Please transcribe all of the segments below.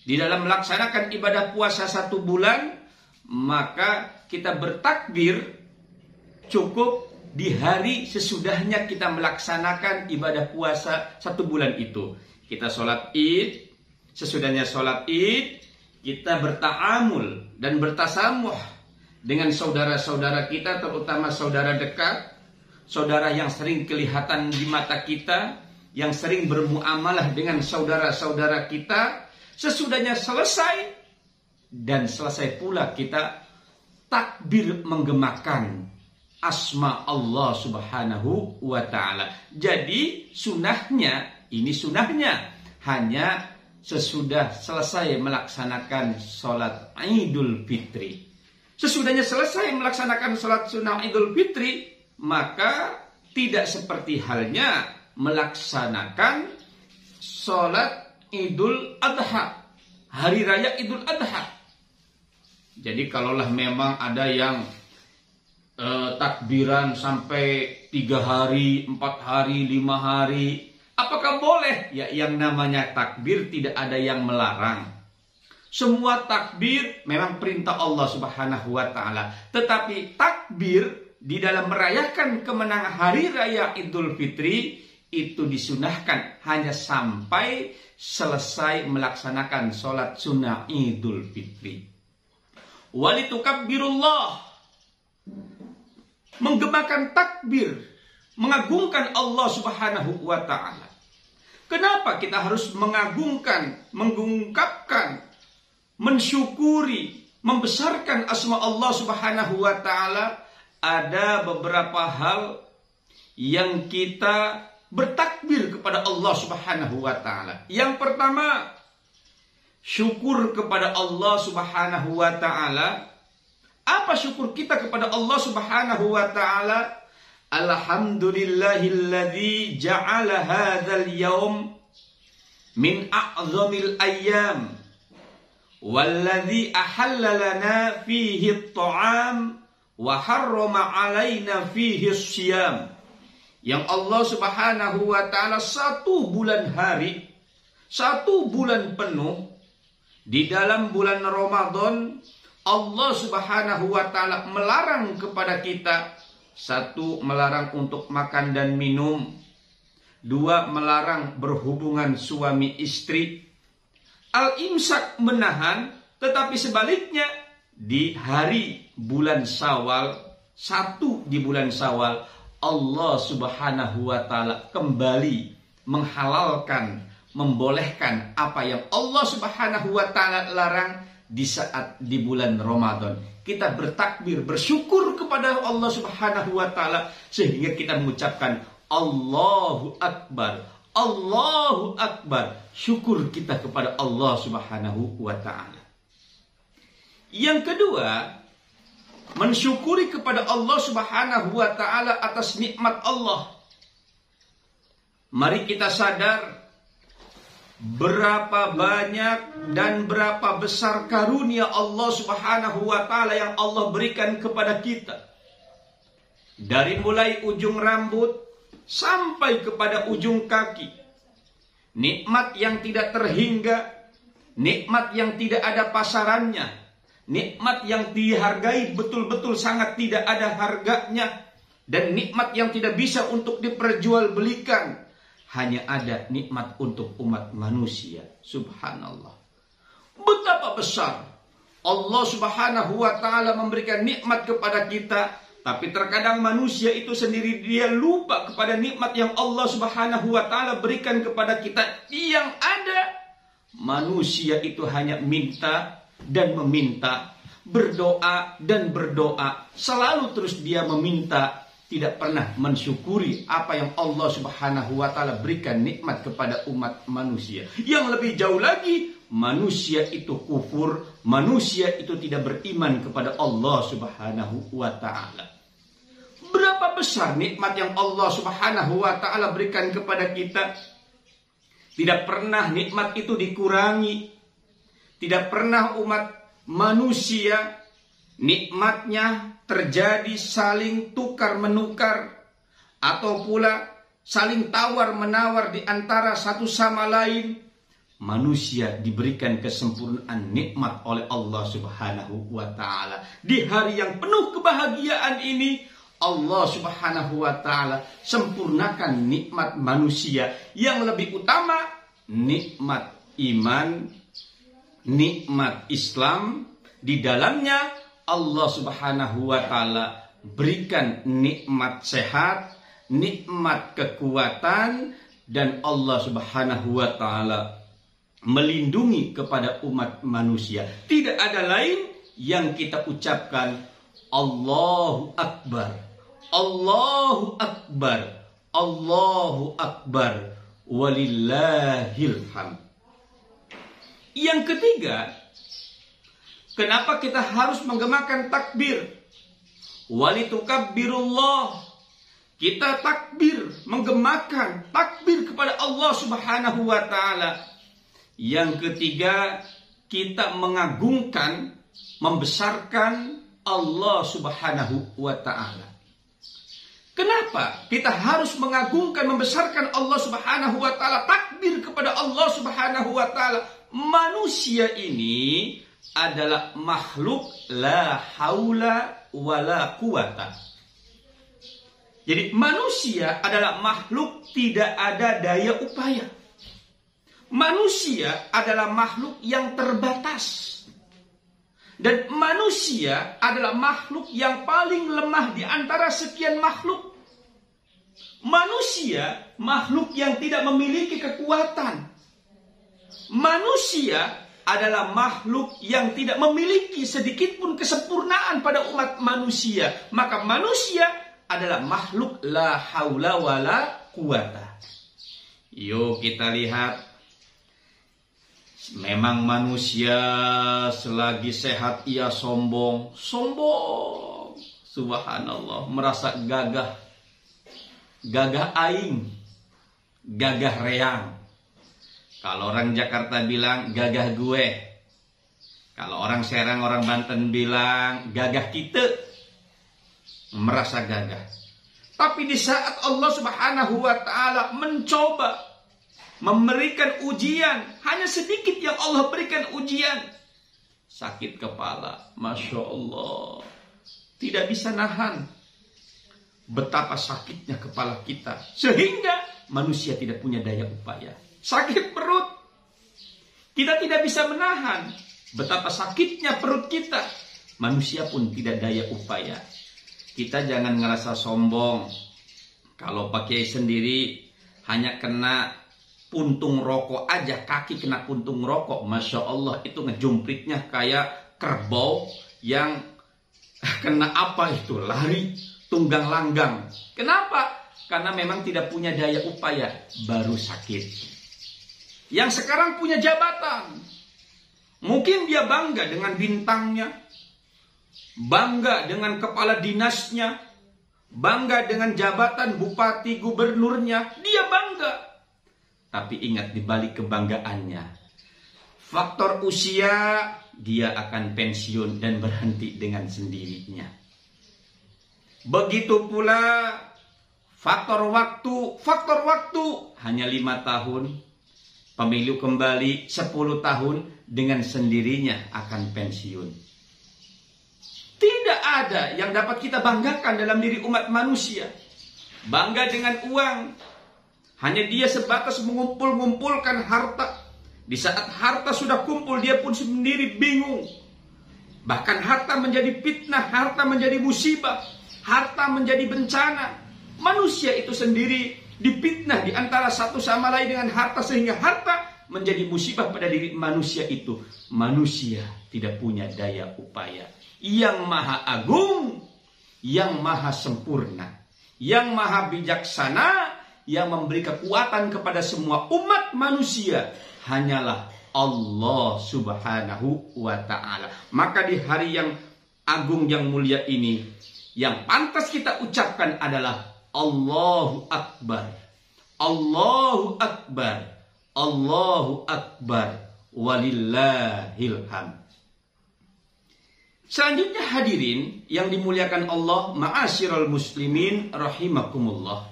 di dalam melaksanakan ibadah puasa 1 bulan, maka kita bertakbir cukup di hari sesudahnya kita melaksanakan ibadah puasa 1 bulan itu. Kita sholat id, sesudahnya sholat id, kita berta'amul dan bertasamuh dengan saudara-saudara kita, terutama saudara dekat, saudara yang sering kelihatan di mata kita, yang sering bermuamalah dengan saudara-saudara kita. Sesudahnya selesai, dan selesai pula kita takbir menggemakan asma Allah subhanahu wa ta'ala. Jadi sunahnya, ini sunahnya hanya sesudah selesai melaksanakan sholat Idul Fitri. Sesudahnya selesai melaksanakan sholat sunnah Idul Fitri, maka tidak seperti halnya melaksanakan sholat Idul Adha, hari raya Idul Adha. Jadi kalaulah memang ada yang takbiran sampai 3 hari, 4 hari, 5 hari, apakah boleh? Ya, yang namanya takbir tidak ada yang melarang. Semua takbir memang perintah Allah subhanahu wa ta'ala. Tetapi takbir di dalam merayakan kemenangan hari raya Idul Fitri itu disunahkan hanya sampai selesai melaksanakan sholat sunnah Idul Fitri. Walitukabbirullah, menggemakan takbir, mengagungkan Allah subhanahu wa ta'ala. Kenapa kita harus mengagungkan, mengungkapkan, mensyukuri, membesarkan asma Allah subhanahu wa ta'ala? Ada beberapa hal yang kita bertakbir kepada Allah subhanahu wa ta'ala. Yang pertama, syukur kepada Allah subhanahu wa ta'ala. Apa syukur kita kepada Allah subhanahu wa ta'ala? Alhamdulillahilladzi ja'ala hadzal yaum min a'zamil ayyam walladzi ahalla lana fihi at-ta'am wa harrama 'alaina fihi as-siyam. Yang Allah subhanahu wa ta'ala 1 bulan hari, 1 bulan penuh di dalam bulan Ramadan, Allah subhanahu wa ta'ala melarang kepada kita, 1, melarang untuk makan dan minum, 2, melarang berhubungan suami istri, al-imsak menahan. Tetapi sebaliknya di hari bulan Syawal, 1 di bulan Syawal, Allah subhanahu wa ta'ala kembali menghalalkan, membolehkan apa yang Allah subhanahu wa ta'ala larang di saat di bulan Ramadan. Kita bertakbir, bersyukur kepada Allah subhanahu wa ta'ala, sehingga kita mengucapkan Allahu Akbar, Allahu Akbar. Syukur kita kepada Allah subhanahu wa ta'ala. Yang kedua, mensyukuri kepada Allah subhanahu wa ta'ala atas nikmat Allah. Mari kita sadar berapa banyak dan berapa besar karunia Allah subhanahu wa ta'ala yang Allah berikan kepada kita. Dari mulai ujung rambut sampai kepada ujung kaki. Nikmat yang tidak terhingga, nikmat yang tidak ada pasarannya, nikmat yang dihargai betul-betul sangat tidak ada harganya, dan nikmat yang tidak bisa untuk diperjualbelikan. Hanya ada nikmat untuk umat manusia. Subhanallah. Betapa besar Allah subhanahu wa ta'ala memberikan nikmat kepada kita. Tapi terkadang manusia itu sendiri dia lupa kepada nikmat yang Allah subhanahu wa ta'ala berikan kepada kita. Yang ada, manusia itu hanya minta dan meminta, berdoa dan berdoa. Selalu terus dia meminta, tidak pernah mensyukuri apa yang Allah subhanahu wa ta'ala berikan nikmat kepada umat manusia. Yang lebih jauh lagi, manusia itu kufur, manusia itu tidak beriman kepada Allah subhanahu wa ta'ala. Berapa besar nikmat yang Allah subhanahu wa ta'ala berikan kepada kita. Tidak pernah nikmat itu dikurangi. Tidak pernah umat manusia nikmatnya terjadi saling tukar-menukar, atau pula saling tawar-menawar di antara satu sama lain. manusia diberikan kesempurnaan nikmat oleh Allah Subhanahu wa ta'ala. Di hari yang penuh kebahagiaan ini, Allah Subhanahu wa ta'ala sempurnakan nikmat manusia. Yang lebih utama, nikmat iman, nikmat Islam. Di dalamnya Allah Subhanahu wa ta'ala berikan nikmat sehat, nikmat kekuatan, dan Allah Subhanahu wa ta'ala melindungi kepada umat manusia. Tidak ada lain yang kita ucapkan Allahu Akbar, Allahu Akbar, Allahu Akbar, walillahil hamd. Yang ketiga, kenapa kita harus menggemakan takbir? Walitukabbirullah. Kita takbir, menggemakan takbir kepada Allah Subhanahu wa ta'ala. Yang ketiga, kita mengagungkan, membesarkan Allah Subhanahu wa ta'ala. Kenapa kita harus mengagungkan, membesarkan Allah Subhanahu wa ta'ala? Takbir kepada Allah Subhanahu wa ta'ala. Manusia ini adalah makhluk la haula wala quwata. Jadi manusia adalah makhluk tidak ada daya upaya. Manusia adalah makhluk yang terbatas. Dan manusia adalah makhluk yang paling lemah di antara sekian makhluk. Manusia makhluk yang tidak memiliki kekuatan. Manusia adalah makhluk yang tidak memiliki sedikit pun kesempurnaan pada umat manusia. Maka manusia adalah makhluk la haula wala quwata. Yuk kita lihat. Memang manusia selagi sehat ia sombong. Sombong. Subhanallah. Merasa gagah. Gagah aing. Gagah reang. Kalau orang Jakarta bilang gagah gue. Kalau orang Serang, orang Banten bilang gagah kita. Merasa gagah. Tapi di saat Allah Subhanahu wa ta'ala mencoba, memberikan ujian, hanya sedikit yang Allah berikan ujian. Sakit kepala, Masya Allah. Tidak bisa nahan betapa sakitnya kepala kita. Sehingga manusia tidak punya daya upaya. Sakit perut, kita tidak bisa menahan betapa sakitnya perut kita. Manusia pun tidak daya upaya. Kita jangan ngerasa sombong. Kalau pakai sendiri hanya kena puntung rokok aja, kaki kena puntung rokok, Masya Allah, itu ngejumplitnya kayak kerbau yang kena apa itu, lari tunggang langgang. Kenapa? Karena memang tidak punya daya upaya, baru sakit. Yang sekarang punya jabatan, mungkin dia bangga dengan bintangnya, bangga dengan kepala dinasnya, bangga dengan jabatan bupati gubernurnya, dia bangga. Tapi ingat, di balik kebanggaannya, faktor usia, dia akan pensiun dan berhenti dengan sendirinya. Begitu pula faktor waktu hanya 5 tahun, pemilu kembali 10 tahun, dengan sendirinya akan pensiun. Tidak ada yang dapat kita banggakan dalam diri umat manusia. Bangga dengan uang, hanya dia sebatas mengumpul-ngumpulkan harta. Di saat harta sudah kumpul, dia pun sendiri bingung. Bahkan harta menjadi fitnah, harta menjadi musibah, harta menjadi bencana. Manusia itu sendiri difitnah di antara satu sama lain dengan harta, sehingga harta menjadi musibah pada diri manusia itu. Manusia tidak punya daya upaya. Yang maha agung, yang maha sempurna, yang maha bijaksana, yang memberi kekuatan kepada semua umat manusia, hanyalah Allah Subhanahu wa ta'ala. Maka di hari yang agung, yang mulia ini, yang pantas kita ucapkan adalah Allahu Akbar, Allahu Akbar, Allahu Akbar, walillahil hamd. Selanjutnya hadirin yang dimuliakan Allah, ma'asyiral muslimin rahimakumullah.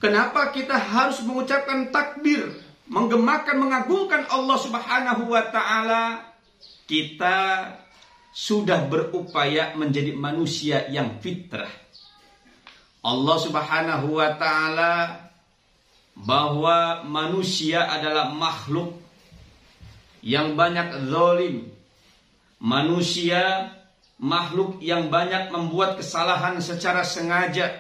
Kenapa kita harus mengucapkan takbir? menggemakan, mengagungkan Allah Subhanahu wa taala, kita sudah berupaya menjadi manusia yang fitrah. Allah Subhanahu wa taala bahwa manusia adalah makhluk yang banyak zalim. Manusia makhluk yang banyak membuat kesalahan secara sengaja.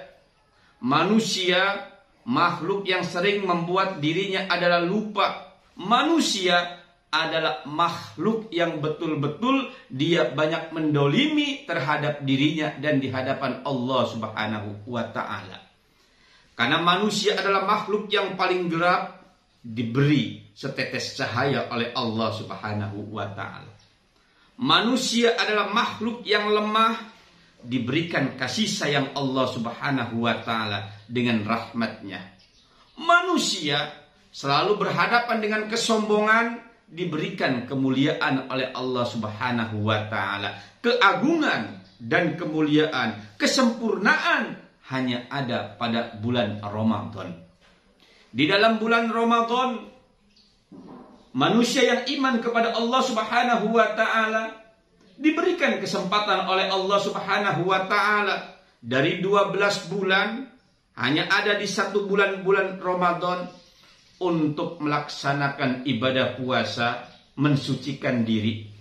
Manusia makhluk yang sering membuat dirinya adalah lupa. Manusia adalah makhluk yang betul-betul dia banyak mendolimi terhadap dirinya dan di hadapan Allah Subhanahu wa ta'ala. Karena manusia adalah makhluk yang paling gelap, diberi setetes cahaya oleh Allah Subhanahu wa ta'ala. Manusia adalah makhluk yang lemah, diberikan kasih sayang Allah Subhanahu wa ta'ala dengan rahmatnya. Manusia selalu berhadapan dengan kesombongan, diberikan kemuliaan oleh Allah Subhanahu wa ta'ala. Keagungan dan kemuliaan, kesempurnaan hanya ada pada bulan Ramadan. Di dalam bulan Ramadan, manusia yang iman kepada Allah Subhanahu wa ta'ala diberikan kesempatan oleh Allah Subhanahu wa ta'ala. Dari 12 bulan, hanya ada di 1 bulan Ramadan untuk melaksanakan ibadah puasa, mensucikan diri.